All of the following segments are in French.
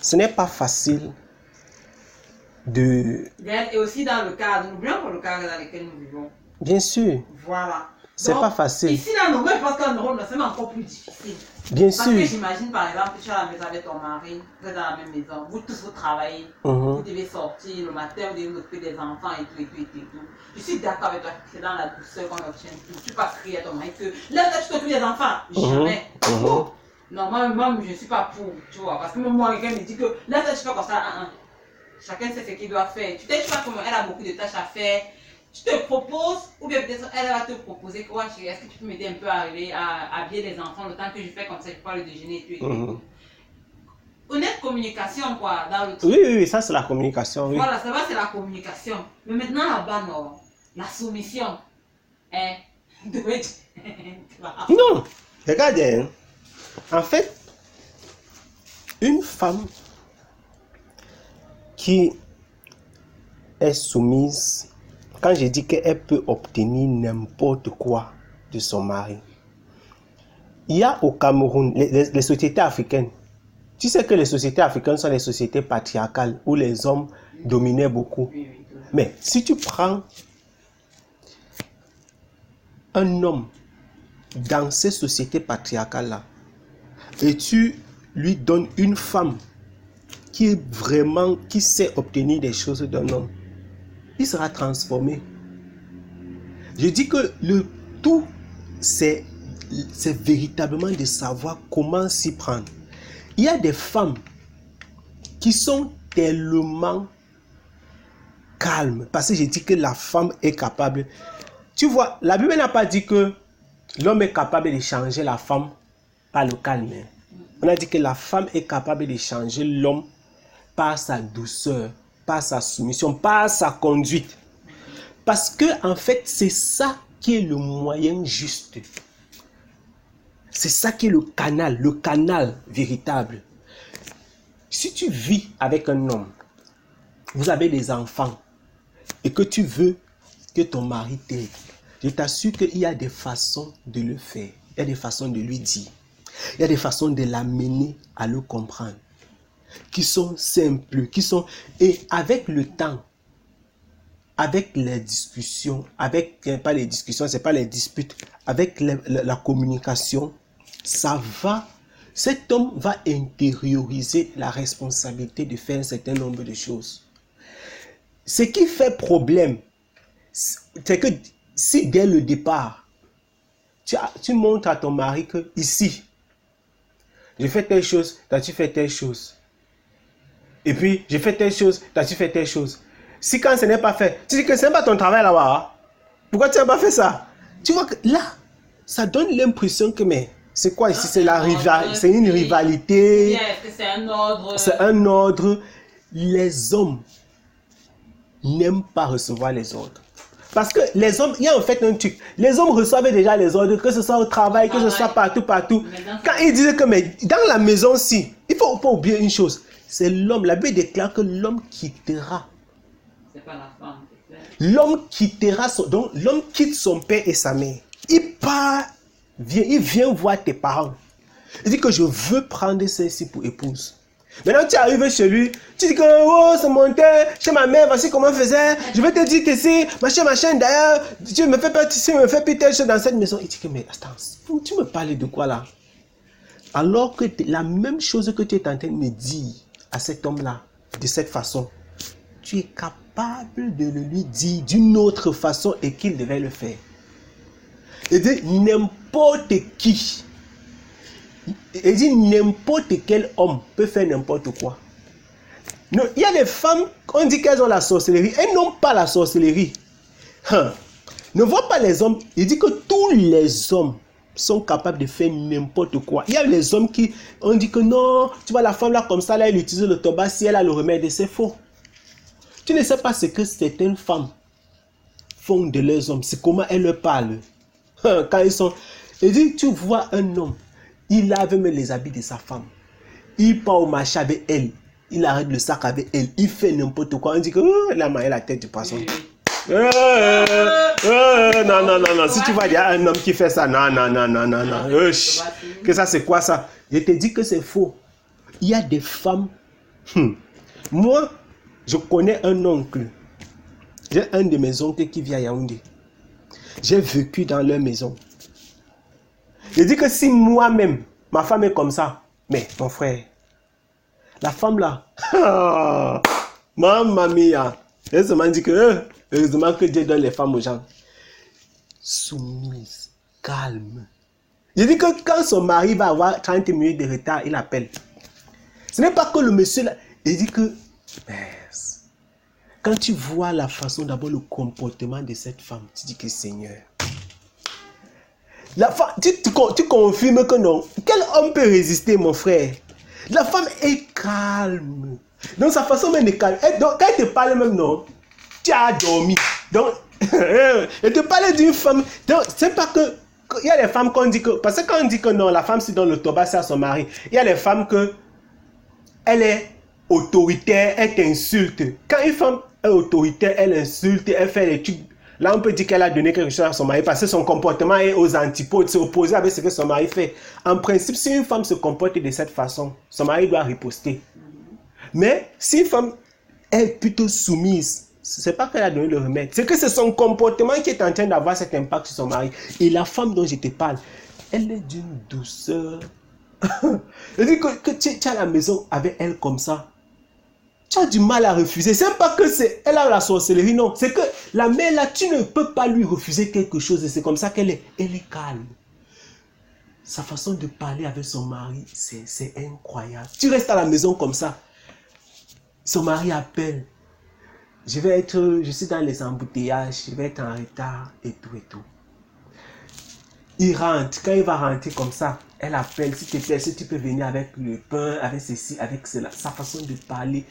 Ce n'est pas facile de... Et aussi dans le cadre, n'oublions pas le cadre dans lequel nous vivons. Bien sûr. Voilà. C'est pas facile. Ici, là, nous, je pense qu'en Europe, c'est encore plus difficile. Bien Parce sûr. que j'imagine, par exemple, que tu es à la maison avec ton mari, vous êtes dans la même maison, vous tous vous travaillez, vous devez sortir le matin, vous devez vous occuper des enfants et tout, et tout, et tout, et tout. Je suis d'accord avec toi, c'est dans la douceur qu'on obtient tout. Tu peux pas crier à ton mari que là, tu t'occupes des enfants. Jamais. Non, moi, je ne suis pas pour, tu vois, parce que moi, quelqu'un me dit que là, tu fais comme ça, chacun sait ce qu'il doit faire. Tu sais pas comment elle a beaucoup de tâches à faire. Je te propose, ou bien peut-être elle va te proposer que, ouais, chérie, est-ce que tu peux m'aider un peu à arriver à habiller les enfants le temps que je fais comme ça, je prends le déjeuner et tout. Honnête communication, quoi, dans le truc. Oui, ça c'est la communication, oui. Voilà, ça va, c'est la communication. Mais maintenant, là-bas, non, la soumission, non, regardez, en fait, une femme qui est soumise, quand je dis qu'elle peut obtenir n'importe quoi de son mari, il y a au Cameroun, les sociétés africaines, tu sais que les sociétés africaines sont les sociétés patriarcales où les hommes dominaient beaucoup. Mais si tu prends un homme dans ces sociétés patriarcales-là et tu lui donnes une femme qui est vraiment, qui sait obtenir des choses d'un homme, il sera transformé. Je dis que le tout, c'est véritablement de savoir comment s'y prendre. Il y a des femmes qui sont tellement calmes, parce que je dis que la femme est capable. Tu vois, la Bible n'a pas dit que l'homme est capable de changer la femme par le calme. On a dit que la femme est capable de changer l'homme par sa douceur, par sa soumission, par sa conduite. Parce que, en fait, c'est ça qui est le moyen juste. C'est ça qui est le canal véritable. Si tu vis avec un homme, vous avez des enfants, et que tu veux que ton mari t'aide, je t'assure qu'il y a des façons de le faire. Il y a des façons de lui dire. Il y a des façons de l'amener à le comprendre. Qui sont simples, et avec le temps, avec les discussions, pas les discussions, c'est pas les disputes, avec la communication, cet homme va intérioriser la responsabilité de faire un certain nombre de choses. Ce qui fait problème, c'est que si dès le départ, tu montres à ton mari que ici, je fais telle chose, toi tu fais telle chose. Et puis, je fais telle chose, toi tu fais telle chose. Si quand ce n'est pas fait, tu dis que ce n'est pas ton travail là-bas. Pourquoi tu n'as pas fait ça? Tu vois que là, ça donne l'impression que, mais c'est quoi ici? C'est c'est une rivalité. C'est un ordre. C'est un ordre. Les hommes n'aiment pas recevoir les ordres. Parce que les hommes, il y a en fait un truc. Les hommes reçoivent déjà les ordres, que ce soit au travail, que ce soit partout. Quand ils disent que, mais dans la maison-ci, il ne faut pas oublier une chose. C'est l'homme. La Bible déclare que l'homme quittera. C'est pas la femme. L'homme quittera donc l'homme quitte son père et sa mère. Il part, il vient voir tes parents. Il dit que je veux prendre celle-ci pour épouse. Maintenant tu arrives chez lui, tu dis que oh c'est mon père, chez ma mère, voici comment on faisait. Je vais te dire que c'est machin d'ailleurs, tu me fais pas telle chose dans cette maison. Il dit que mais attends, tu me parles de quoi là? Alors que la même chose que tu es en train de me dire à cet homme-là, de cette façon, tu es capable de le lui dire d'une autre façon et qu'il devait le faire. Il dit n'importe qui. Il dit n'importe quel homme peut faire n'importe quoi. Non, il y a des femmes, on dit qu'elles ont la sorcellerie. Elles n'ont pas la sorcellerie. Ne vois pas les hommes. Il dit que tous les hommes sont capables de faire n'importe quoi. Il y a les hommes qui, on dit que non, tu vois la femme là comme ça, là, elle utilise le tabac, si elle a le remède, et c'est faux. Tu ne sais pas ce que certaines femmes font de leurs hommes, c'est comment elles leur parlent. Quand ils sont... Il dit, tu vois un homme, il lave même les habits de sa femme. Il part au marché avec elle. Il arrête le sac avec elle. Il fait n'importe quoi. On dit que elle a maillé la tête du poisson. Non. Si tu vois, il y a un homme qui fait ça. Non. Que ça, c'est quoi ça? Je te dis que c'est faux. il y a des femmes. Moi, je connais un oncle. J'ai un de mes oncles qui vit à Yaoundé. J'ai vécu dans leur maison. Je dis que si moi-même, ma femme est comme ça, mais mon frère, la femme là, mamma mia, elle se m'a dit que, heureusement que Dieu donne les femmes aux gens. Soumise, calme. Je dis que quand son mari va avoir 30 minutes de retard, il appelle. Ce n'est pas que le monsieur là, il dit que, quand tu vois la façon, d'abord le comportement de cette femme, tu dis que Seigneur, la femme, tu confirmes que non. Quel homme peut résister, mon frère? La femme est calme. Donc sa façon même de calme. Donc, quand elle te parle même, non, tu as dormi. Donc, elle te parle d'une femme. Donc, c'est pas que. Il y a des femmes qu'on dit que. Parce que quand on dit que non, la femme se donne le toba, c'est à son mari. Il y a des femmes que. Elle est autoritaire, elle t'insulte. Quand une femme est autoritaire, elle insulte, elle fait des trucs. Là, on peut dire qu'elle a donné quelque chose à son mari parce que son comportement est aux antipodes, c'est opposé avec ce que son mari fait. En principe, si une femme se comporte de cette façon, son mari doit riposter. Mais si une femme est plutôt soumise, ce n'est pas qu'elle a donné le remède, c'est que c'est son comportement qui est en train d'avoir cet impact sur son mari. Et la femme dont je te parle, elle est d'une douceur. Je dis que tu es à la maison avec elle comme ça. Tu as du mal à refuser. C'est pas que c'est elle a la sorcellerie, non. C'est que la mère là, tu ne peux pas lui refuser quelque chose. Et c'est comme ça qu'elle est. Elle est calme. Sa façon de parler avec son mari, c'est incroyable. Tu restes à la maison comme ça. Son mari appelle. Je suis dans les embouteillages. Je vais être en retard et tout et tout. Il rentre. Quand il va rentrer comme ça, elle appelle. S'il te plaît, si tu peux venir avec le pain, avec ceci, avec cela. Sa façon de parler.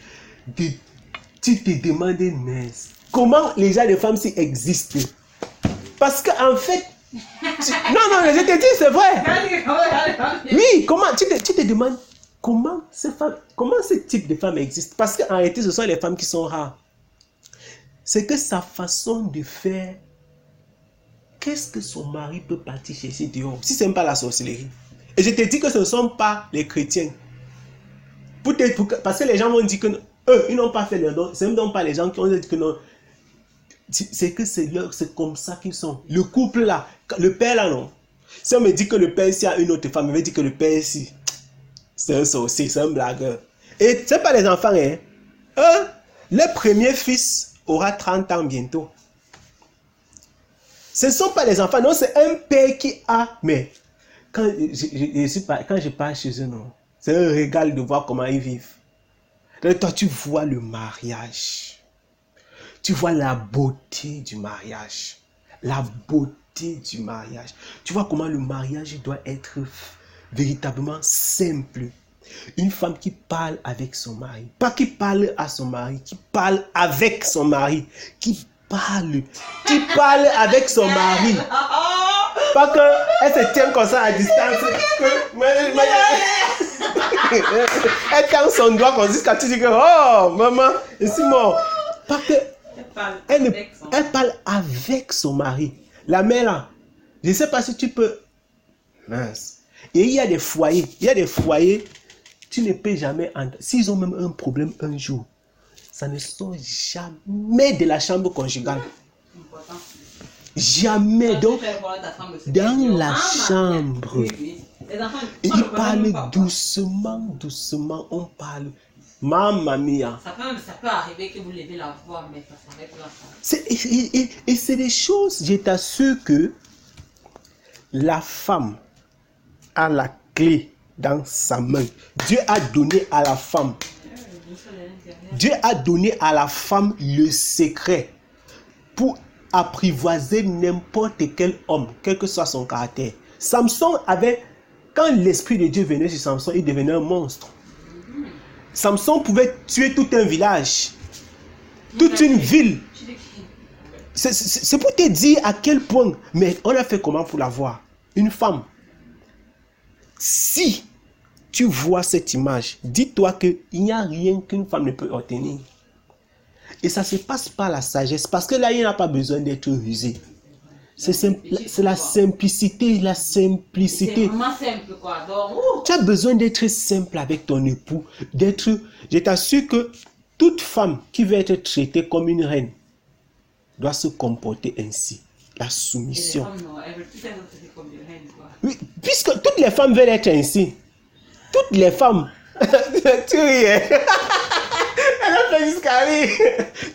Tu te demandes, mais comment les gens, les femmes, s'y existent? Parce qu'en fait, non, je te dis, c'est vrai. Oui, comment, tu te demandes, comment ce type de femme existe? Parce qu'en réalité, ce sont les femmes qui sont rares. C'est que sa façon de faire, qu'est-ce que son mari peut partir chercher dehors? Si ce n'est pas la sorcellerie. Et je te dis que ce ne sont pas les chrétiens. Parce que les gens vont dire que eux, ils n'ont pas fait leur don. Ce ne sont pas les gens qui ont dit que non. C'est que c'est comme ça qu'ils sont. Le couple là, le père là, non. Si on me dit que le père ici a une autre femme, on me dit que le père ici, c'est un sorcier, c'est un blagueur. Et ce n'est pas les enfants, hein. Le premier fils aura 30 ans bientôt. Ce ne sont pas les enfants, non, c'est un père qui a. Mais quand je pars chez eux, non, c'est un régal de voir comment ils vivent. Donc, toi, tu vois le mariage. Tu vois la beauté du mariage. La beauté du mariage. Tu vois comment le mariage doit être véritablement simple. Une femme qui parle avec son mari. Pas qui parle à son mari, qui parle avec son mari. Qui parle avec son mari. Pas qu'elle se tient comme ça à distance. Elle tend son doigt comme jusqu'à tu dis que oh maman, je suis mort. Pas que elle parle avec son mari. La mère là, je ne sais pas si tu peux. Mince. Et il y a des foyers, tu ne peux jamais entendre. S'ils ont même un problème un jour, ça ne sort jamais de la chambre conjugale. Jamais. Donc, dans la chambre, il parle doucement, on parle. Mamma mia. Ça peut arriver que vous levez la voix, mais ça s'arrête là. Et c'est des choses, je t'assure que la femme a la clé dans sa main. Dieu a donné à la femme. Dieu a donné à la femme le secret pour apprivoiser n'importe quel homme, quel que soit son caractère. Samson avait, quand l'esprit de Dieu venait sur Samson, il devenait un monstre. Samson pouvait tuer tout un village, toute une ville. C'est pour te dire à quel point. Mais on a fait comment pour la voir? Une femme. Si tu vois cette image, dis-toi qu'il n'y a rien qu'une femme ne peut obtenir. Et ça se passe par la sagesse. Parce que là, il n'y a pas besoin d'être rusé. C'est la simplicité, la simplicité. C'est vraiment simple, quoi. Donc, tu as besoin d'être simple avec ton époux. Je t'assure que toute femme qui veut être traitée comme une reine doit se comporter ainsi. La soumission. Et les femmes, non, elles veulent tout être traitées comme des reines, quoi. Oui, puisque toutes les femmes veulent être ainsi. Toutes les femmes. Tu ris, hein? Elle a fait jusqu'à rire.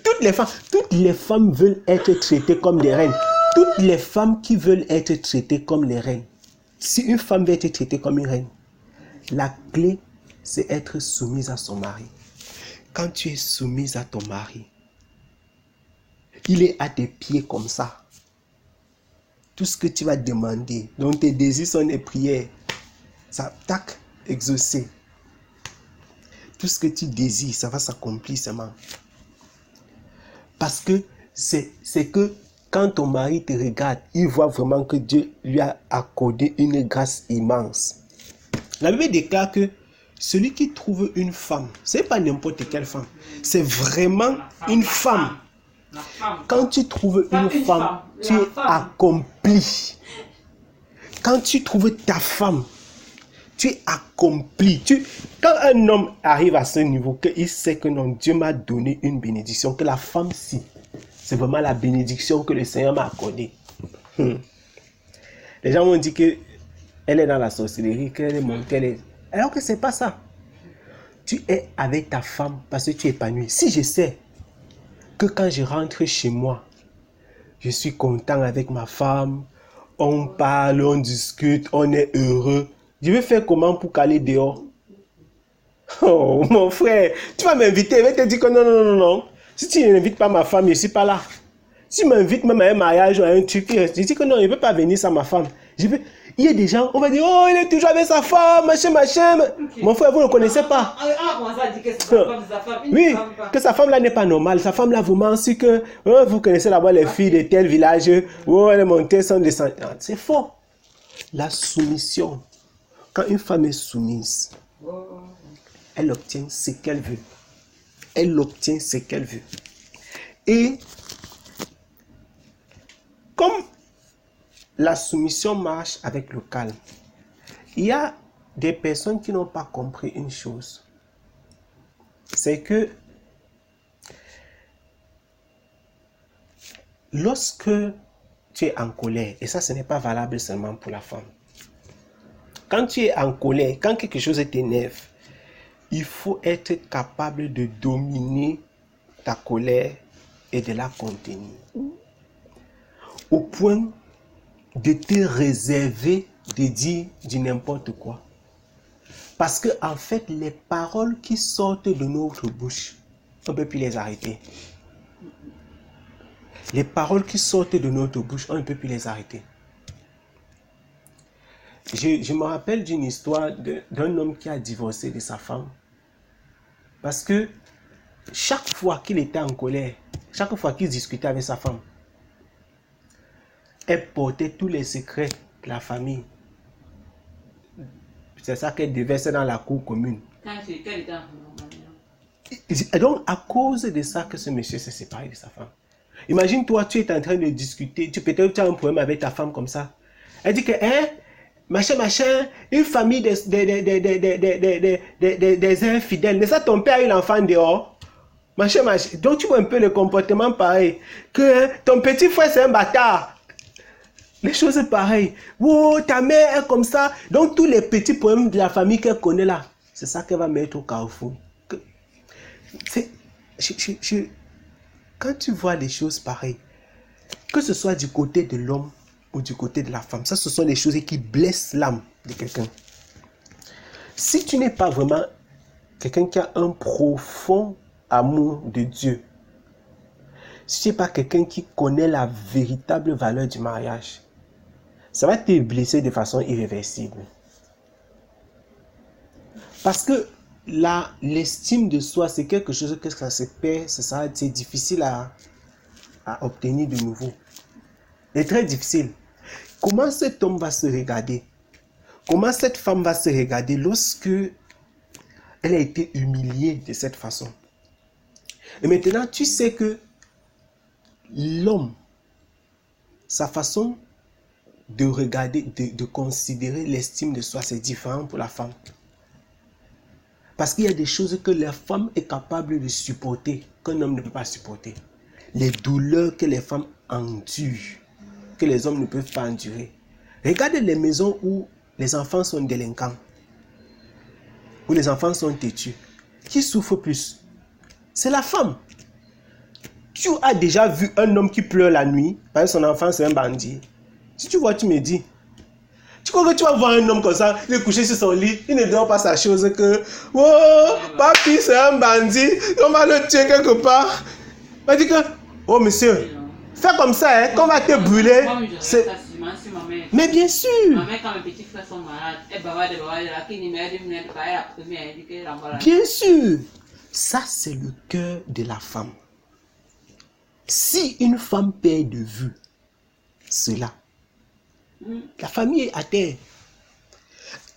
Toutes les femmes veulent être traitées comme des reines. Toutes les femmes qui veulent être traitées comme les reines. Si une femme veut être traitée comme une reine, la clé, c'est être soumise à son mari. Quand tu es soumise à ton mari, il est à tes pieds comme ça. Tout ce que tu vas demander, dont tes désirs sont des prières, ça, tac, exaucé. Tout ce que tu désires, ça va s'accomplir seulement. Parce que c'est que quand ton mari te regarde, il voit vraiment que Dieu lui a accordé une grâce immense. La Bible déclare que celui qui trouve une femme, ce n'est pas n'importe quelle femme, c'est vraiment une femme. Quand tu trouves une femme, tu es accompli. Quand tu trouves ta femme, tu es accompli. Quand un homme arrive à ce niveau, qu'il sait que non, Dieu m'a donné une bénédiction, que la femme, si, c'est vraiment la bénédiction que le Seigneur m'a accordée. Les gens m'ont dit qu'elle est dans la sorcellerie, qu'elle est montée. Alors que ce n'est pas ça. Tu es avec ta femme parce que tu es épanoui. Si je sais que quand je rentre chez moi, je suis content avec ma femme, on parle, on discute, on est heureux, je vais faire comment pour caler dehors? Oh, mon frère, tu vas m'inviter, je vais te dire que non. Si tu n'invites pas ma femme, je ne suis pas là. Si tu m'invites même à un mariage ou à un truc, je dis que non, je ne peux pas venir sans ma femme. Il y a des gens, on va dire, oh, il est toujours avec sa femme, machin. Okay. Mon frère, vous ne le connaissez pas. Comment ça dit que c'est sa femme? Oui, que sa femme là n'est pas normale. Sa femme là, vous pensez que vous connaissez là-bas les filles de tel village, où elle est montée sans descendre. C'est faux. La soumission. Quand une femme est soumise, elle obtient ce qu'elle veut. Elle obtient ce qu'elle veut. Et comme la soumission marche avec le calme, il y a des personnes qui n'ont pas compris une chose. C'est que lorsque tu es en colère, et ça ce n'est pas valable seulement pour la femme. Quand tu es en colère, quand quelque chose t'énerve, il faut être capable de dominer ta colère et de la contenir. Au point de te réserver de dire du n'importe quoi. Parce que en fait, les paroles qui sortent de notre bouche, on ne peut plus les arrêter. Les paroles qui sortent de notre bouche, on ne peut plus les arrêter. Je me rappelle d'une histoire d'un homme qui a divorcé de sa femme. Parce que chaque fois qu'il était en colère, chaque fois qu'il discutait avec sa femme, elle portait tous les secrets de la famille. C'est ça qu'elle déversait dans la cour commune. Et donc, à cause de ça que ce monsieur s'est séparé de sa femme. Imagine toi, tu es en train de discuter, peut-être tu as un problème avec ta femme comme ça. Elle dit que, machin, une famille des infidèles. N'est-ce pas ton père a eu l'enfant dehors? Machin. Donc tu vois un peu le comportement pareil. Que ton petit frère c'est un bâtard. Les choses pareilles. Oh, ta mère est comme ça. Donc tous les petits problèmes de la famille qu'elle connaît là, c'est ça qu'elle va mettre au carrefour. Quand tu vois les choses pareilles, que ce soit du côté de l'homme ou du côté de la femme, ça ce sont des choses qui blessent l'âme de quelqu'un. Si tu n'es pas vraiment quelqu'un qui a un profond amour de Dieu, si tu n'es pas quelqu'un qui connaît la véritable valeur du mariage, ça va te blesser de façon irréversible. Parce que l'estime de soi, c'est quelque chose que ça se perd, c'est difficile à obtenir de nouveau. C'est très difficile. Comment cet homme va se regarder? Comment cette femme va se regarder lorsque elle a été humiliée de cette façon? Et maintenant, tu sais que l'homme, sa façon de regarder, de considérer l'estime de soi, c'est différent pour la femme. Parce qu'il y a des choses que la femme est capable de supporter, qu'un homme ne peut pas supporter. Les douleurs que les femmes endurent, que les hommes ne peuvent pas endurer. Regardez les maisons où les enfants sont délinquants, où les enfants sont têtus. Qui souffre plus? C'est la femme. Tu as déjà vu un homme qui pleure la nuit parce que son enfant c'est un bandit? Si tu vois, tu me dis. Tu crois que tu vas voir un homme comme ça, il est couché sur son lit, il ne dort pas sa chose que oh, papi c'est un bandit, on va le tuer quelque part. On va dire que, oh monsieur, fais comme ça, hein, qu'on va te brûler. Mais bien sûr. Bien sûr. Ça, c'est le cœur de la femme. Si une femme perd de vue cela, la famille est à terre.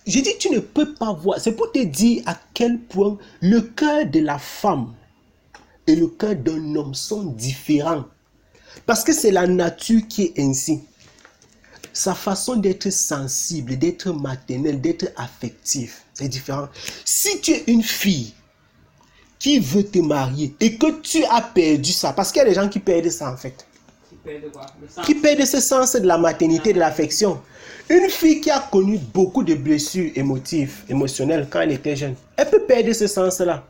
J'ai dit, tu ne peux pas voir. C'est pour te dire à quel point le cœur de la femme et le cœur d'un homme sont différents. Parce que c'est la nature qui est ainsi. Sa façon d'être sensible, d'être maternelle, d'être affectif, c'est différent. Si tu es une fille qui veut te marier et que tu as perdu ça, parce qu'il y a des gens qui perdent ça en fait. Qui perdent ce sens de la maternité, de l'affection. Une fille qui a connu beaucoup de blessures émotionnelles quand elle était jeune, elle peut perdre ce sens-là.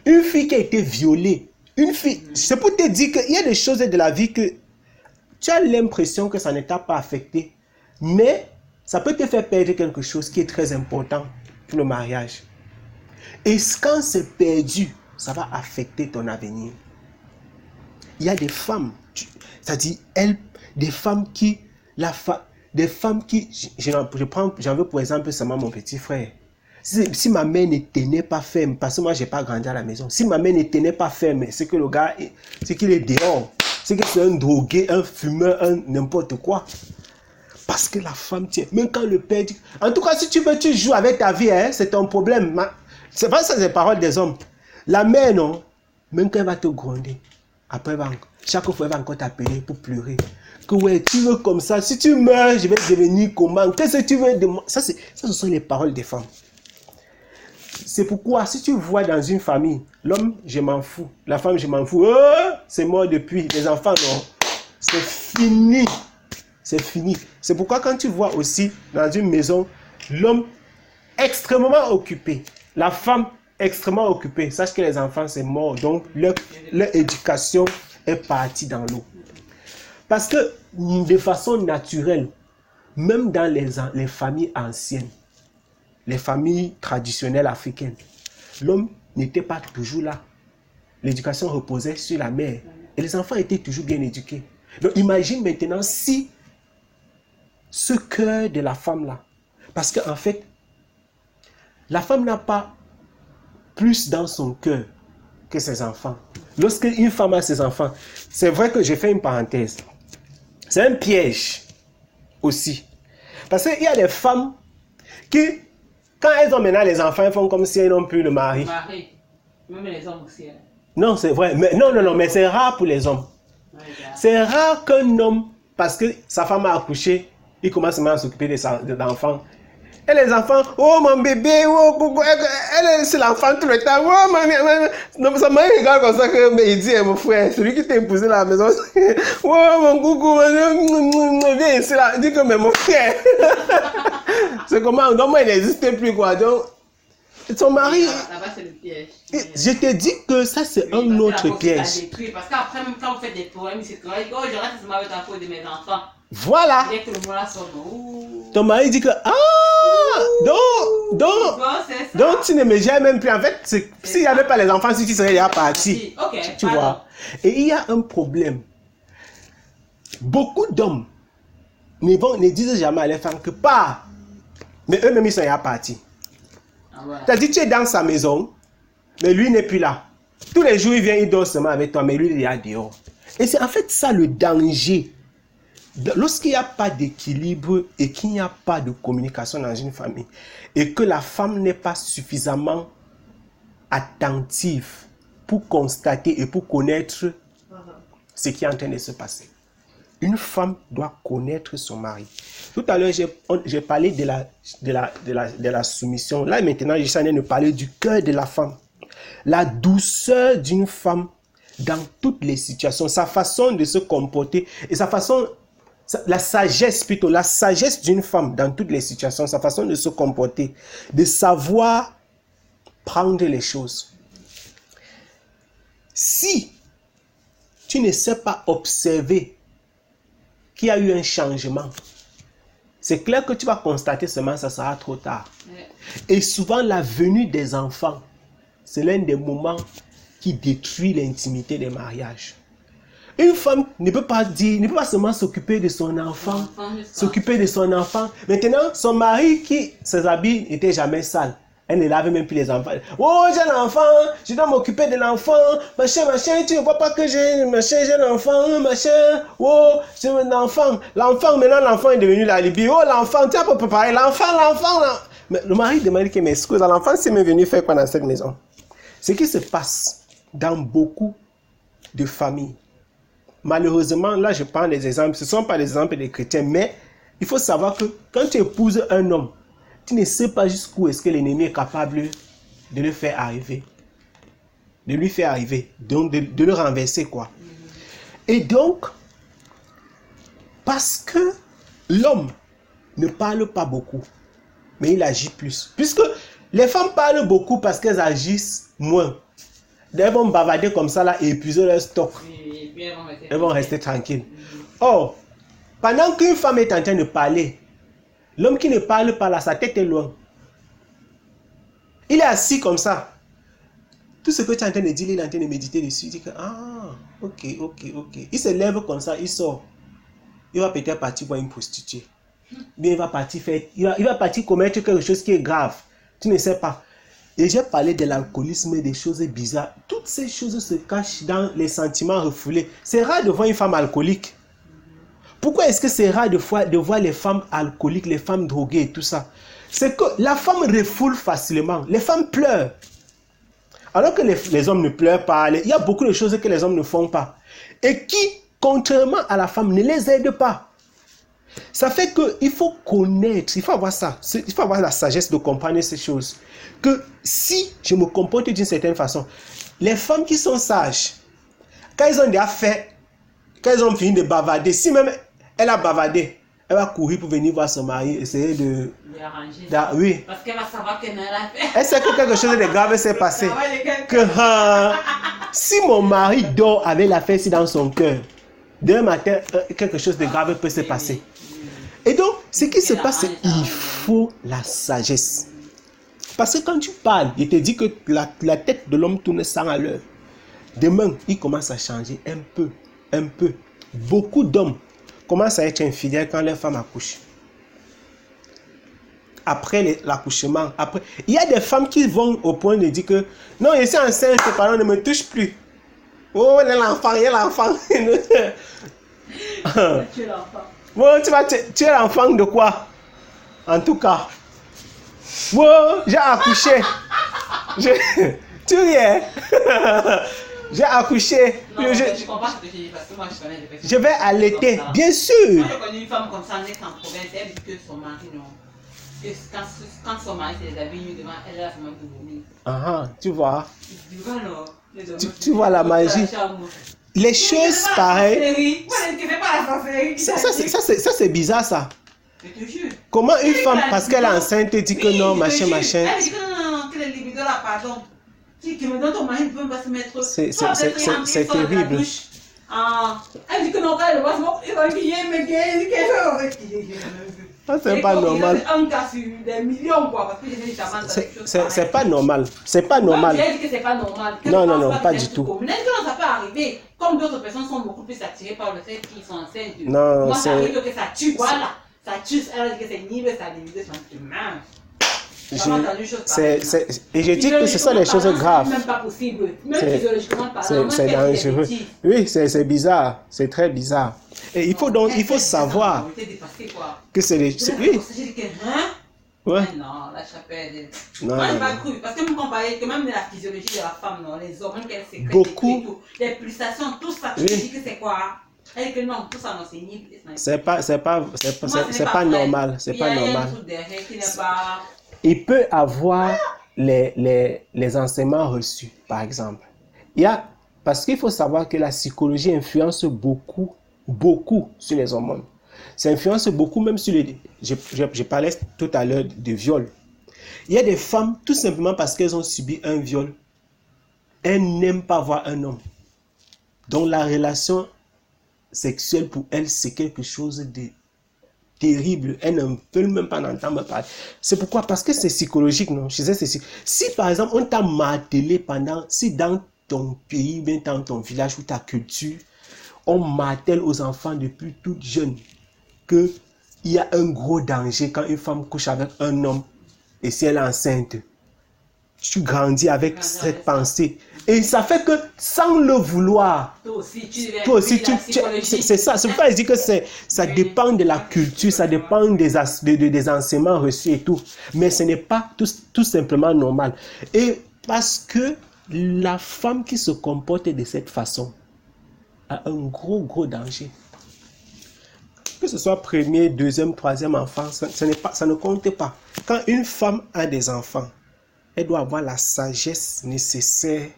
Une fille qui a été violée, une fille, c'est pour te dire qu'il y a des choses de la vie que tu as l'impression que ça ne t'a pas affecté, mais ça peut te faire perdre quelque chose qui est très important pour le mariage. Et quand c'est perdu, ça va affecter ton avenir. Il y a des femmes, c'est-à-dire des femmes qui, j'en veux pour exemple seulement mon petit frère. Si ma mère ne tenait pas ferme, parce que moi j'ai pas grandi à la maison, si ma mère ne tenait pas ferme, c'est que le gars, c'est qu'il est dehors, c'est que c'est un drogué, un fumeur, un n'importe quoi. Parce que la femme tient, même quand le père dit, en tout cas si tu veux, tu joues avec ta vie, hein, c'est ton problème. C'est pas ça les paroles des hommes. La mère non, même quand elle va te gronder, après chaque fois elle va encore t'appeler pour pleurer. Que ouais, tu veux comme ça, si tu meurs, je vais devenir comment? Qu'est-ce que tu veux de moi? Ça, ce sont les paroles des femmes. C'est pourquoi, si tu vois dans une famille, l'homme, je m'en fous, la femme, je m'en fous, oh, c'est mort depuis, les enfants, non, c'est fini. C'est fini. C'est pourquoi quand tu vois aussi dans une maison, l'homme extrêmement occupé, la femme extrêmement occupée, sache que les enfants, c'est mort. Donc, leur éducation est partie dans l'eau. Parce que, de façon naturelle, même dans les familles anciennes, les familles traditionnelles africaines, l'homme n'était pas toujours là. L'éducation reposait sur la mère. Et les enfants étaient toujours bien éduqués. Donc imagine maintenant si ce cœur de la femme là, parce qu'en fait, la femme n'a pas plus dans son cœur que ses enfants. Lorsque une femme a ses enfants, c'est vrai que j'ai fait une parenthèse. C'est un piège aussi. Parce qu'il y a des femmes qui, quand elles ont maintenant les enfants, elles font comme si elles n'ont plus le mari. Le mari, même les hommes aussi. Hein. Non, c'est vrai. Mais, non, mais c'est rare pour les hommes. Ouais, c'est rare qu'un homme, parce que sa femme a accouché, il commence à s'occuper de l'enfant. Et les enfants, oh mon bébé, oh coucou, c'est l'enfant tout le temps, oh maman. Donc ça m'a regarde comme ça que mais il dit, mon frère, celui qui t'a épousé à la maison, oh mon coucou, viens ici là, il dit que mais mon frère. C'est comment, donc moi il n'existait plus quoi. Donc, son mari. Là-bas c'est le piège. Je te dis que ça c'est un autre piège. Parce qu'après, même quand vous faites des problèmes, c'est que oh, je reste seulement avec la faute de mes enfants. Voilà. Dès que le mot là sonne, ton mari dit que donc tu ne me gères même plus. En fait, s'il n'y avait pas les enfants, si tu serais déjà parti. Okay, tu vois. Et il y a un problème. Beaucoup d'hommes ne disent jamais à les femmes que pas. Mais eux-mêmes, ils sont déjà partis. Ah, voilà. C'est-à-dire, tu es dans sa maison, mais lui n'est plus là. Tous les jours, il vient, il dort seulement avec toi, mais lui, il est là dehors. Et c'est en fait ça le danger. Lorsqu'il n'y a pas d'équilibre et qu'il n'y a pas de communication dans une famille et que la femme n'est pas suffisamment attentive pour constater et pour connaître ce qui est en train de se passer. Une femme doit connaître son mari. Tout à l'heure, j'ai parlé de la soumission. Là, maintenant, je suis en train de parler du cœur de la femme. La douceur d'une femme dans toutes les situations, sa façon de se comporter et sa façon, la sagesse plutôt, la sagesse d'une femme dans toutes les situations, sa façon de se comporter, de savoir prendre les choses. Si tu ne sais pas observer qu'il y a eu un changement, c'est clair que tu vas constater seulement ça sera trop tard. Et souvent, la venue des enfants, c'est l'un des moments qui détruit l'intimité des mariages. Une femme ne peut pas seulement s'occuper de son enfant, Maintenant, son mari ses habits n'étaient jamais sales. Elle ne lave même plus les enfants. Oh, j'ai l'enfant, je dois m'occuper de l'enfant, machin, tu ne vois pas que j'ai l'enfant, machin. Oh, j'ai un enfant. Maintenant, l'enfant est devenu la Libye. Oh, l'enfant, tu as pas préparé l'enfant. Mais le mari demande qu'il m'excuse. L'enfant, c'est même venu faire quoi dans cette maison? Ce qui se passe dans beaucoup de familles, malheureusement, là, je prends des exemples. Ce ne sont pas des exemples des chrétiens, mais il faut savoir que quand tu épouses un homme, tu ne sais pas jusqu'où est-ce que l'ennemi est capable de le faire arriver. Donc de le renverser, quoi. Et donc, parce que l'homme ne parle pas beaucoup, mais il agit plus. Puisque les femmes parlent beaucoup parce qu'elles agissent moins. Elles vont bavarder comme ça là et épuiser leur stock. Elles vont rester tranquilles. Or, pendant qu'une femme est en train de parler, l'homme qui ne parle pas là, sa tête est loin. Il est assis comme ça. Tout ce que tu es en train de dire, il est en train de méditer dessus. Il dit que, ok. Il se lève comme ça, il sort. Il va peut-être partir voir une prostituée. Bien, il va partir commettre quelque chose qui est grave. Tu ne sais pas. Et j'ai parlé de l'alcoolisme et des choses bizarres. Toutes ces choses se cachent dans les sentiments refoulés. C'est rare de voir une femme alcoolique. Pourquoi est-ce que c'est rare de voir les femmes alcooliques, les femmes droguées et tout ça? C'est que la femme refoule facilement. Les femmes pleurent. Alors que les hommes ne pleurent pas. Il y a beaucoup de choses que les hommes ne font pas. Et qui, contrairement à la femme, ne les aident pas. Ça fait qu'il faut connaître, il faut avoir ça. Il faut avoir la sagesse de comprendre ces choses. Que si je me comporte d'une certaine façon, les femmes qui sont sages, quand elles ont déjà fait, quand elles ont fini de bavarder, si même elle a bavardé, elle va courir pour venir voir son mari, essayer de arranger. Oui. Parce qu'elle va savoir qu'elle n'a rien fait. Elle sait que quelque chose de grave s'est passé. Si mon mari dort avec la fesse dans son cœur, demain matin, quelque chose de grave peut se passer. Et donc, ce qui se passe, c'est qu'il faut la sagesse. Parce que quand tu parles, je te dis que la tête de l'homme tourne 100 à l'heure. Demain, il commence à changer un peu. Beaucoup d'hommes commencent à être infidèles quand leur femme accouche. Après l'accouchement, il y a des femmes qui vont au point de dire que non, je suis enceinte, tes parents ne me touchent plus. Oh, il y a l'enfant. Tu es l'enfant. Bon, tu es l'enfant de quoi? En tout cas. Bon, j'ai accouché. Tu riais. J'ai accouché. Non, je comprends ce que tu dis parce que moi je connais des personnes. Je vais allaiter, bien sûr. Moi j'ai connu une femme comme ça, elle est en province, elle dit que son mari, non. Que quand son mari se déshabille devant elle, a seulement de vomir. Tu vois. Tu vois la magie. Les choses pareilles. Ça c'est bizarre ça. Je te jure. Comment une femme, parce qu'elle est enceinte, dit que non, machin. Elle dit que non, que les libido là, pardon. Si tu me donnes ton mari, ne peut pas se mettre. C'est terrible. Elle dit que non, quand elle le voit, il va crier, mais ça c'est pas normal. Un cas sur des millions, quoi, parce que j'ai déjà fait c'est pas normal. C'est pas normal. Elle dit que c'est pas normal. Non, pas du tout. Mais ça peut arriver. Comme d'autres personnes sont beaucoup plus attirées par le fait qu'ils sont enceintes. Non, moi, ça arrive que ça tue, voilà. Ça tue, elle dit que c'est nul, ça limite, ça mince. Et je dis que ce sont des choses graves. C'est même pas possible. Même physiologiquement parlant. C'est dangereux. Oui, c'est bizarre. C'est très bizarre. Et il faut savoir que c'est des... Oui. Ouais. Non, la chapelle. Moi, je n'ai pas cru. Parce que vous comparez que même la physiologie de la femme, non, les hormones qu'elle sécrète, beaucoup, les pulsations, tout ça, tu dis que c'est quoi? Elle dit que non, tout ça, non, c'est ni. C'est pas normal. C'est pas normal. Pas... Il peut avoir les enseignements reçus, par exemple. Parce qu'il faut savoir que la psychologie influence beaucoup sur les hormones. Ça influence beaucoup même sur les... Je parlais tout à l'heure de viol. Il y a des femmes, tout simplement parce qu'elles ont subi un viol, elles n'aiment pas voir un homme. Donc la relation sexuelle pour elles, c'est quelque chose de terrible. Elles ne veulent même pas en entendre parler. C'est pourquoi? Parce que c'est psychologique, non? Je disais, si par exemple, on t'a martelé si dans ton pays, bien dans ton village ou ta culture, on martèle aux enfants depuis toute jeune qu'il y a un gros danger quand une femme couche avec un homme et si elle est enceinte. Tu grandis avec cette pensée. Et ça fait que sans le vouloir, toi aussi c'est ça. C'est pourquoi je dis que ça dépend de la culture, ça dépend des enseignements reçus et tout. Mais ce n'est pas tout simplement normal. Et parce que la femme qui se comporte de cette façon a un gros danger. Que ce soit premier, deuxième, troisième enfant, ça ne compte pas. Quand une femme a des enfants, elle doit avoir la sagesse nécessaire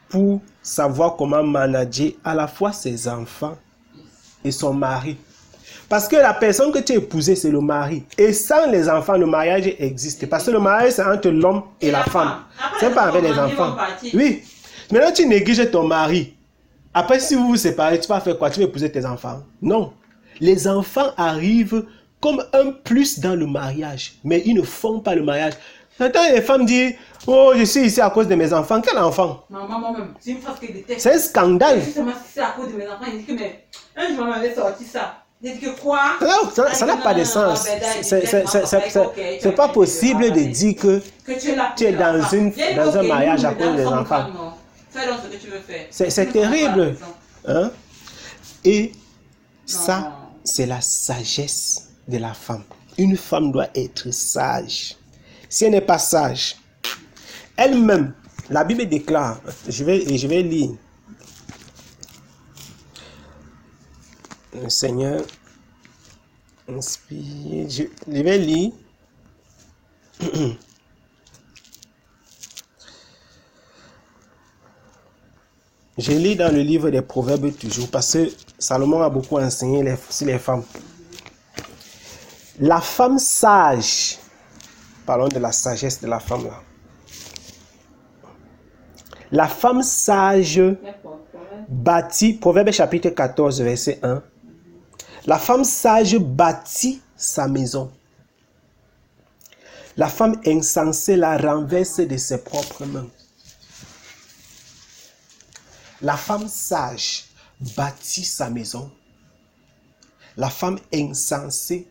pour savoir comment manager à la fois ses enfants et son mari. Parce que la personne que tu as épousée, c'est le mari. Et sans les enfants, le mariage existe. Parce que le mariage, c'est entre l'homme et la femme. C'est pas avec les enfants. Oui. Maintenant, tu négliges ton mari. Après, si vous vous séparez, tu vas faire quoi? Tu vas épouser tes enfants? Non. Les enfants arrivent comme un plus dans le mariage. Mais ils ne font pas le mariage. Maintenant, les femmes disent, oh, je suis ici à cause de mes enfants. Quel enfant? Moi-même, c'est une phrase que je déteste. C'est un scandale. Justement, si c'est à cause de mes enfants, il dit que, mais un jour, maman m'avait sorti ça. Il dit que quoi? Non, ça n'a pas de sens. C'est pas possible de dire que tu es dans un mariage à cause des enfants. Fais donc ce que tu veux faire. C'est terrible. Hein? Et ça, c'est la sagesse de la femme. Une femme doit être sage. Si elle n'est pas sage, elle-même, la Bible déclare, je vais lire. Le Seigneur inspire, je vais lire. Je lis dans le livre des Proverbes toujours, parce que Salomon a beaucoup enseigné sur les femmes. La femme sage, parlons de la sagesse de la femme là. La femme sage bâtit, Proverbe chapitre 14, verset 1. La femme sage bâtit sa maison. La femme insensée la renverse de ses propres mains. La femme sage bâtit sa maison. La femme insensée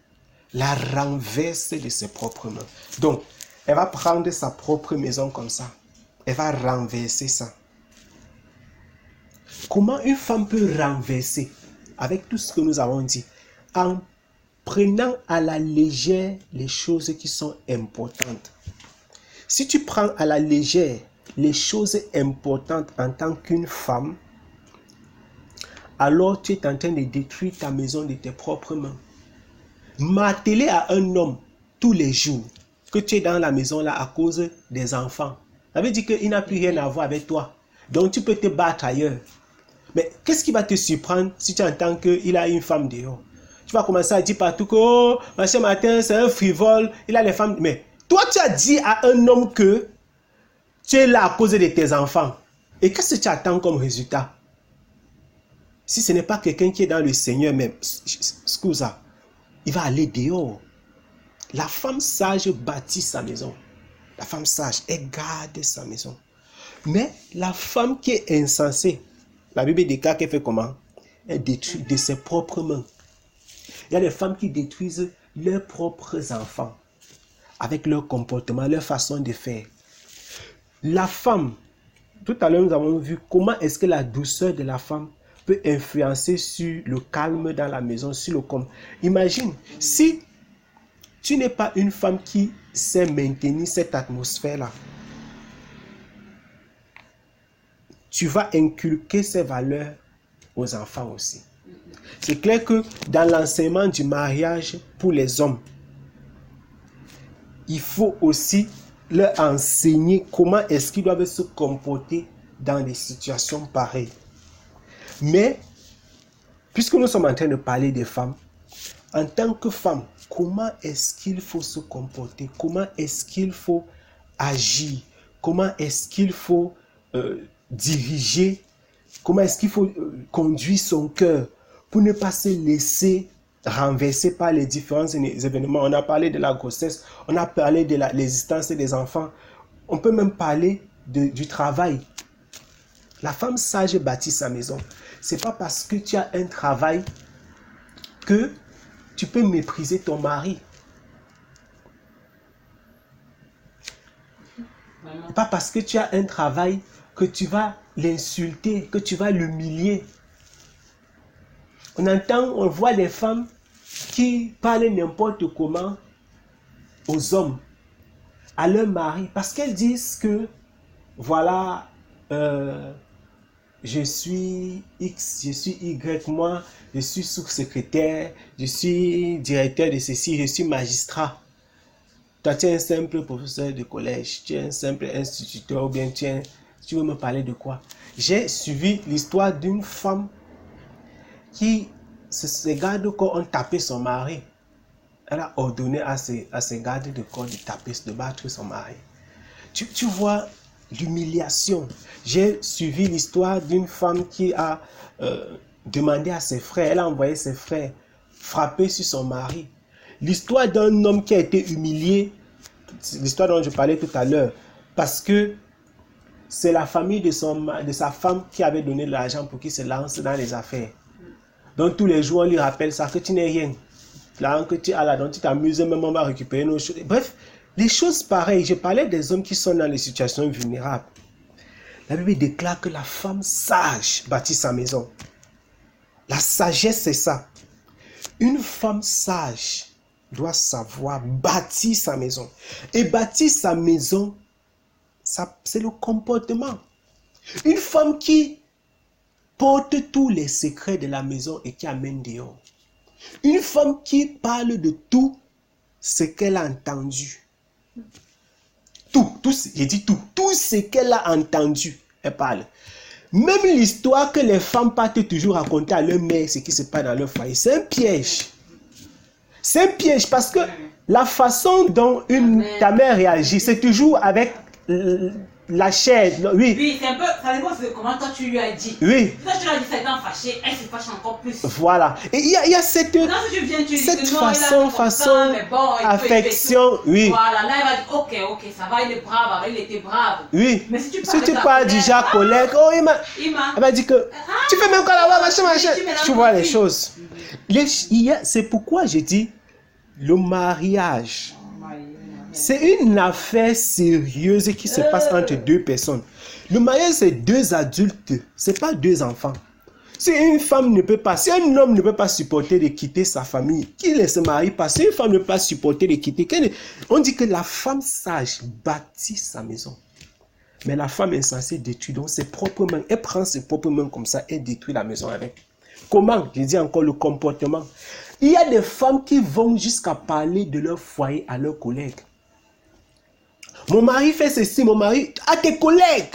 la renverse de ses propres mains. Donc, elle va prendre sa propre maison comme ça. Elle va renverser ça. Comment une femme peut renverser avec tout ce que nous avons dit? En prenant à la légère les choses qui sont importantes. Si tu prends à la légère les choses importantes en tant qu'une femme, alors tu es en train de détruire ta maison de tes propres mains. Marteler à un homme tous les jours que tu es dans la maison là à cause des enfants, ça veut dire qu'il n'a plus rien à voir avec toi. Donc tu peux te battre ailleurs. Mais qu'est-ce qui va te surprendre si tu entends qu'il a une femme dehors? Tu vas commencer à dire partout que oh, machin matin, c'est un frivole, il a les femmes. Mais toi, tu as dit à un homme que tu es là à cause de tes enfants. Et qu'est-ce que tu attends comme résultat? Si ce n'est pas quelqu'un qui est dans le Seigneur même, scusa, il va aller dehors. La femme sage bâtit sa maison. La femme sage, elle garde sa maison. Mais la femme qui est insensée, la Bible déclare qu'elle fait comment? Elle détruit de ses propres mains. Il y a des femmes qui détruisent leurs propres enfants avec leur comportement, leur façon de faire. La femme, tout à l'heure nous avons vu comment est-ce que la douceur de la femme peut influencer sur le calme dans la maison, sur le calme. Imagine, si tu n'es pas une femme qui sait maintenir cette atmosphère-là, tu vas inculquer ces valeurs aux enfants aussi. C'est clair que dans l'enseignement du mariage pour les hommes, il faut aussi leur enseigner comment est-ce qu'ils doivent se comporter dans des situations pareilles. Mais, puisque nous sommes en train de parler des femmes, en tant que femme, comment est-ce qu'il faut se comporter? Comment est-ce qu'il faut agir? Comment est-ce qu'il faut diriger? Comment est-ce qu'il faut conduire son cœur pour ne pas se laisser renverser par les différents événements? On a parlé de la grossesse, on a parlé de l'existence des enfants. On peut même parler du travail. La femme sage bâtit sa maison. Ce n'est pas parce que tu as un travail que tu peux mépriser ton mari. Pas parce que tu as un travail que tu vas l'insulter, que tu vas l'humilier. On voit des femmes qui parlent n'importe comment aux hommes, à leur mari, parce qu'elles disent que, voilà, je suis X, je suis Y, moi, je suis sous-secrétaire, je suis directeur de ceci, je suis magistrat. Toi, tu es un simple professeur de collège, tu es un simple instituteur, ou bien tu veux me parler de quoi? J'ai suivi l'histoire d'une femme qui, ses gardes de corps ont tapé son mari. Elle a ordonné à ses gardes de corps de battre son mari. Tu vois l'humiliation. J'ai suivi l'histoire d'une femme qui a demandé à ses frères, elle a envoyé ses frères frapper sur son mari. L'histoire d'un homme qui a été humilié, l'histoire dont je parlais tout à l'heure, parce que c'est la famille de sa femme qui avait donné de l'argent pour qu'il se lance dans les affaires. Donc tous les jours, on lui rappelle ça, que tu n'es rien. Là, que tu as là, donc tu t'amuses, même on va récupérer nos choses. Bref, les choses pareilles. Je parlais des hommes qui sont dans les situations vulnérables. La Bible déclare que la femme sage bâtit sa maison. La sagesse, c'est ça. Une femme sage doit savoir bâtir sa maison. Et bâtir sa maison, c'est le comportement. Une femme qui porte tous les secrets de la maison et qui amène dehors. Une femme qui parle de tout ce qu'elle a entendu. Tout, j'ai dit tout ce qu'elle a entendu, elle parle. Même l'histoire que les femmes partent toujours raconter à leur mère, ce qui se passe dans leur foyer, c'est un piège. C'est un piège parce que la façon dont ta mère réagit, c'est toujours avec la chair. Oui. Oui, c'est un peu, ça dépend de comment toi tu lui as dit. Oui. Quand tu lui as dit, c'est fâché, elle se fâche encore plus. Voilà. Et il y a cette façon, affection. Oui. Voilà, là elle va dire, ok, ça va, il est brave, il était brave. Oui. Mais si tu parles du genre collègue, oh, elle va dire que tu fais même quoi là-bas, machin. Tu vois les choses. C'est pourquoi j'ai dit le mariage. C'est une affaire sérieuse qui se passe entre deux personnes. Le mariage, c'est deux adultes, c'est pas deux enfants. Si une femme ne peut pas, si un homme ne peut pas supporter de quitter sa famille, qu'il ne se marie pas. Si une femme ne peut pas supporter de quitter, on dit que la femme sage bâtit sa maison. Mais la femme insensée détruit donc ses propres mains. Elle prend ses propres mains comme ça et détruit la maison avec. Comment? Je dis encore le comportement. Il y a des femmes qui vont jusqu'à parler de leur foyer à leurs collègues. Mon mari fait ceci, mon mari, à tes collègues.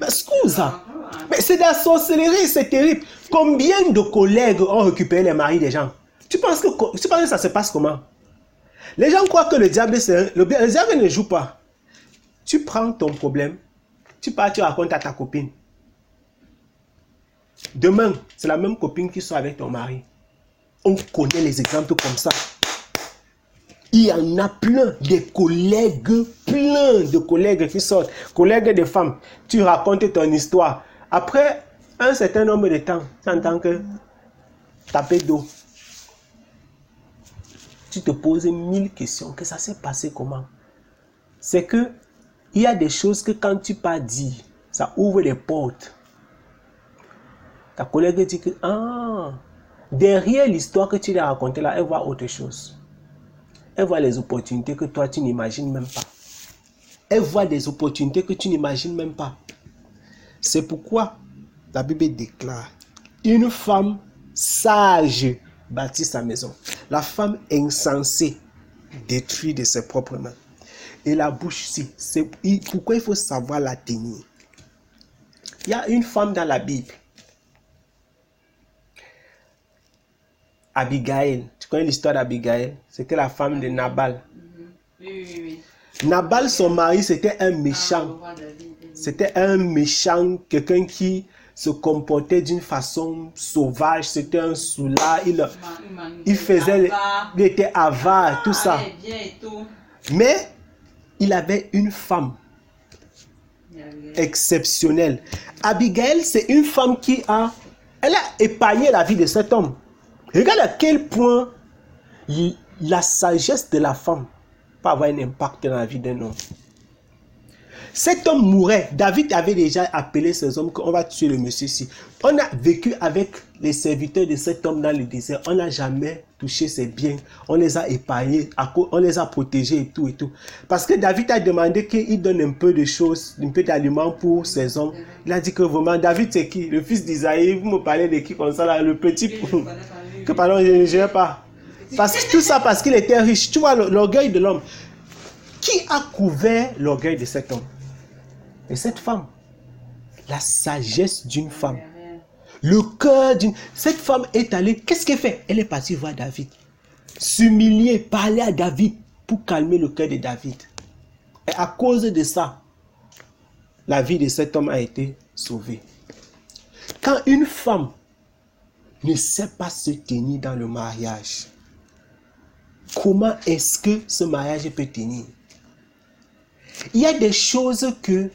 Mais scusa. Mais c'est de la sorcellerie, c'est terrible. Combien de collègues ont récupéré les maris des gens? Tu penses que ça se passe comment? Les gens croient que le diable, le diable ne joue pas. Tu prends ton problème, tu pars, tu racontes à ta copine. Demain, c'est la même copine qui sort avec ton mari. On connaît les exemples comme ça. Il y en a plein, plein de collègues qui sortent, collègues de femmes. Tu racontes ton histoire. Après un certain nombre de temps, tu entends que taper d'eau. Tu te poses 1000 questions. Que ça s'est passé comment? C'est que il y a des choses que quand tu pas dit, ça ouvre les portes. Ta collègue dit que derrière l'histoire que tu lui as racontée là, elle voit autre chose. Elle voit les opportunités que toi, tu n'imagines même pas. Elle voit des opportunités que tu n'imagines même pas. C'est pourquoi la Bible déclare, une femme sage bâtit sa maison. La femme insensée détruit de ses propres mains. Et la bouche, pourquoi il faut savoir la tenir? Il y a une femme dans la Bible, Abigail. Tu connais l'histoire d'Abigail? C'était la femme de Nabal. Oui. Nabal, son mari, c'était un méchant. C'était un méchant, quelqu'un qui se comportait d'une façon sauvage. C'était un soulard. Il était avare, tout ça. Mais il avait une femme exceptionnelle. Abigail, c'est une femme elle a épargné la vie de cet homme. Regarde à quel point la sagesse de la femme peut avoir un impact dans la vie d'un homme. Cet homme mourait. David avait déjà appelé ces hommes qu'on va tuer le monsieur-ci. On a vécu avec les serviteurs de cet homme dans le désert. On n'a jamais touché ses biens. On les a épargnés. On les a protégés et tout et tout. Parce que David a demandé qu'il donne un peu de choses, un peu d'aliments pour ces hommes. Il a dit que vraiment, David c'est qui? Le fils d'Isaïe. Vous me parlez de qui comme ça là? Le petit... Que pardon, je ne sais pas. Tout ça parce qu'il était riche. Tu vois, l'orgueil de l'homme. Qui a couvert l'orgueil de cet homme? Et cette femme, la sagesse d'une femme, le cœur d'une... Cette femme est allée, qu'est-ce qu'elle fait? Elle est partie voir David, s'humilier, parler à David pour calmer le cœur de David. Et à cause de ça, la vie de cet homme a été sauvée. Quand une femme ne sait pas se tenir dans le mariage, comment est-ce que ce mariage peut tenir? Il y a des choses que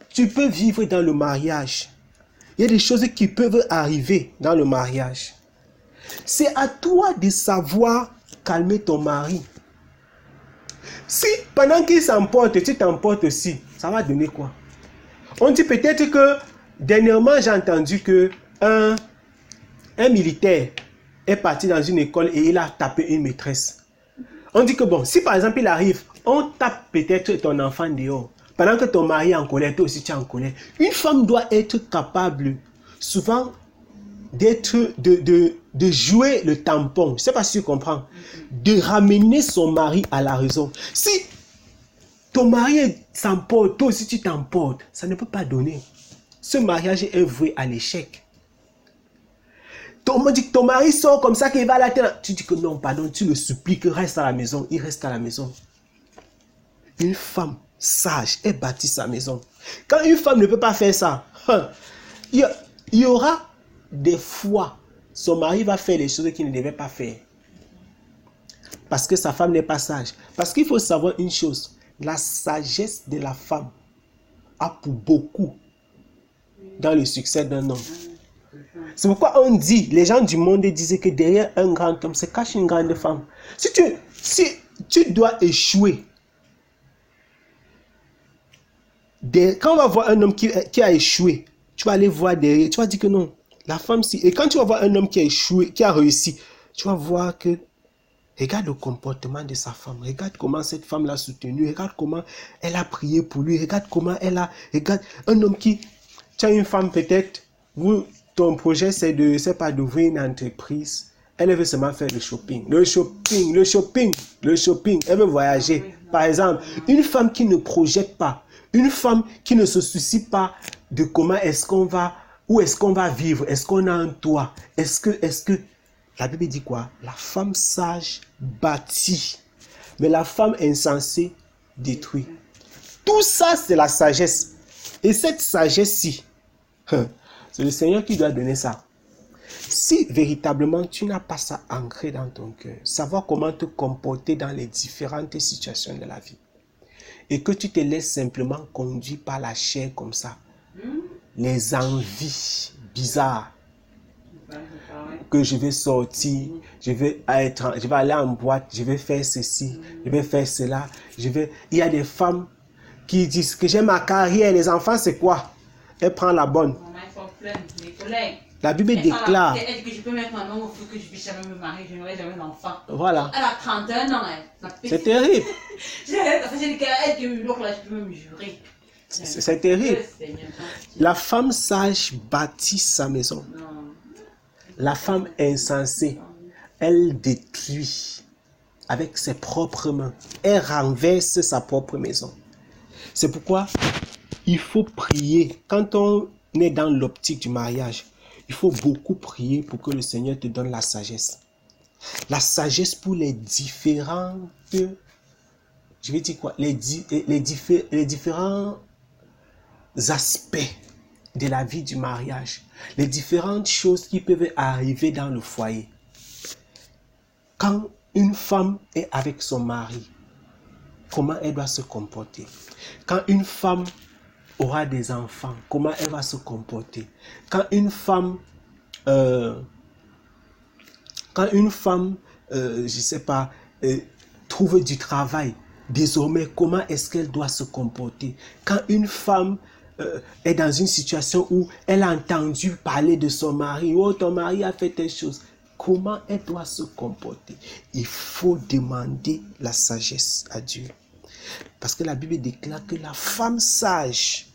tu peux vivre dans le mariage. Il y a des choses qui peuvent arriver dans le mariage. C'est à toi de savoir calmer ton mari. Si pendant qu'il s'emporte, tu t'emportes aussi, ça va donner quoi? On dit peut-être que dernièrement j'ai entendu que un militaire est parti dans une école et il a tapé une maîtresse. On dit que bon, si par exemple il arrive, on tape peut-être ton enfant dehors. Pendant que ton mari est en colère, toi aussi tu es en colère. Une femme doit être capable, souvent, de jouer le tampon. Je ne sais pas si tu comprends. De ramener son mari à la raison. Si ton mari s'emporte, toi aussi tu t'emportes, ça ne peut pas donner. Ce mariage est voué à l'échec. On dit que ton mari sort comme ça, qu'il va à la terre. Tu dis que non, pardon, tu le supplies que reste à la maison. Il reste à la maison. Une femme sage, elle bâtit sa maison. Quand une femme ne peut pas faire ça, il y aura des fois, son mari va faire les choses qu'il ne devait pas faire. Parce que sa femme n'est pas sage. Parce qu'il faut savoir une chose, la sagesse de la femme a pour beaucoup dans le succès d'un homme. C'est pourquoi on dit, les gens du monde disent que derrière un grand homme se cache une grande femme. Si tu dois échouer, quand on va voir un homme qui a échoué, tu vas aller voir derrière, tu vas dire que non, la femme si. Et quand tu vas voir un homme qui a échoué, qui a réussi, tu vas voir que, regarde le comportement de sa femme, regarde comment cette femme l'a soutenu, regarde comment elle a prié pour lui, regarde comment regarde un homme qui, tu as une femme peut-être, ton projet c'est d'ouvrir une entreprise, elle veut seulement faire le shopping, elle veut voyager. Par exemple, une femme qui ne projette pas, une femme qui ne se soucie pas de comment est-ce qu'on va, où est-ce qu'on va vivre, est-ce qu'on a un toit, est-ce que, la Bible dit quoi? La femme sage bâtit, mais la femme insensée détruit. Tout ça, c'est la sagesse. Et cette sagesse-ci, c'est le Seigneur qui doit donner ça. Si véritablement tu n'as pas ça ancré dans ton cœur, savoir comment te comporter dans les différentes situations de la vie, et que tu te laisses simplement conduire par la chair comme ça, les envies bizarres, que je vais sortir, je vais aller en boîte, je vais faire ceci, je vais faire cela, il y a des femmes qui disent que j'ai ma carrière, les enfants c'est quoi? Elle prend la bonne. La Bible déclare. Elle dit que je peux mettre un nom au feu, que je ne vais jamais me marier, je n'aurai jamais d'enfant. Voilà. Elle a 31 ans, c'est terrible. J'ai dit qu'elle dit que je peux me jurer. C'est terrible. La femme sage bâtit sa maison. La femme insensée, elle détruit avec ses propres mains. Elle renverse sa propre maison. C'est pourquoi il faut prier. Quand on est dans l'optique du mariage, il faut beaucoup prier pour que le Seigneur te donne la sagesse. La sagesse pour les différentes, je vais dire quoi, les différents aspects de la vie du mariage, les différentes choses qui peuvent arriver dans le foyer. Quand une femme est avec son mari, comment elle doit se comporter? Quand une femme aura des enfants, comment elle va se comporter? Quand une femme, je sais pas, trouve du travail, désormais, comment est-ce qu'elle doit se comporter? Quand une femme est dans une situation où elle a entendu parler de son mari, oh, ton mari a fait telle chose, comment elle doit se comporter? Il faut demander la sagesse à Dieu. Parce que la Bible déclare que la femme sage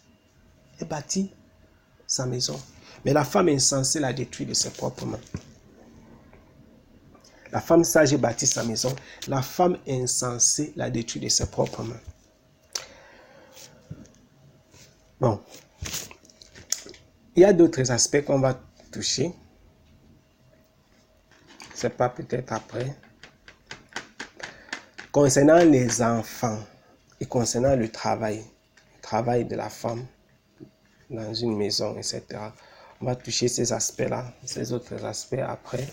est bâtie sa maison. Mais la femme insensée la détruit de ses propres mains. La femme sage est bâtie sa maison. La femme insensée la détruit de ses propres mains. Bon. Il y a d'autres aspects qu'on va toucher. C'est pas peut-être après. Concernant les enfants et concernant le travail de la femme dans une maison, etc. On va toucher ces aspects-là, ces autres aspects après.